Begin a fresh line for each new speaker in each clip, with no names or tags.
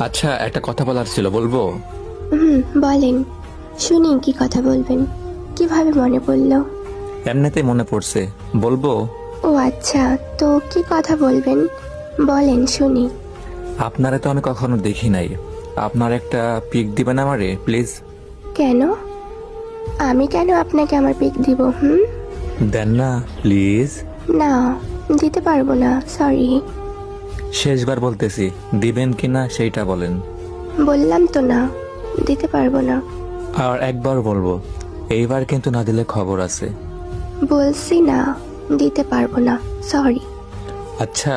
আচ্ছা, একটা কথা বলার ছিল, বলবো?
বলেন, শুনি কি কথা বলবেন। কিভাবে মনে পড়লো?
এমনিতেই মনে পড়ছে, বলবো?
ও আচ্ছা, তো কি কথা বলবেন, বলেন শুনি।
আপনারে তো আমি কখনো দেখি নাই। আপনার একটা পিক দিবেন আমারে, প্লিজ?
কেন? আমি কেন আপনাকে আমার পিক দিব?
দেন না, প্লিজ।
না, দিতে পারবো না, সরি।
শেষবার বলতেছি, দিবেন কিনা সেইটা বলেন।
বললাম তো না, দিতে পারবো না।
আর একবার বলবো, এইবার কিন্তু না দিলে খবর আছে।
বলছি না, দিতে পারবো না, সরি।
আচ্ছা,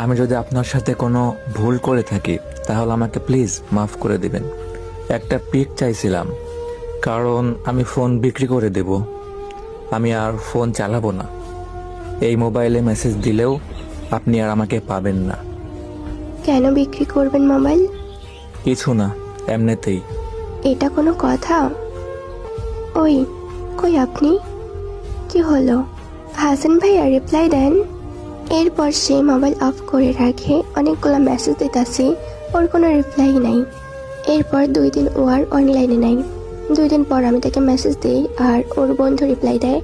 আমি যদি আপনার সাথে কোনো ভুল করে থাকি তাহলে আমাকে প্লিজ মাফ করে দিবেন। একটা পিক চাইছিলাম, কারণ আমি ফোন বিক্রি করে দেব। আমি আর ফোন চালাবো না। এই মোবাইলে মেসেজ দিলেও আপনি আর আমাকে পাবেন না।
কেন বিক্রি করবেন মোবাইল?
কিছু না, এমনিতেই।
এটা কোনো কথা? ওই, কই আপনি? কি হলো? হাসান ভাইয়া রিপ্লাই দেন। এরপর সে মোবাইল অফ করে রাখে। অনেকগুলো মেসেজ দিতেছি, ওর কোনো রিপ্লাই নাই। এরপর 2 দিন ও আর অনলাইনে নাই। 2 দিন পর আমি তাকে মেসেজ দিই আর ওর বন্ধু রিপ্লাই দেয়,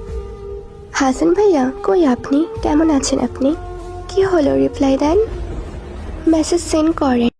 হাসান ভাইয়া কই আপনি, কেমন আছেন আপনি? কি হলো, রিপ্লাই দেন, মেসেজ সেন্ড করেন।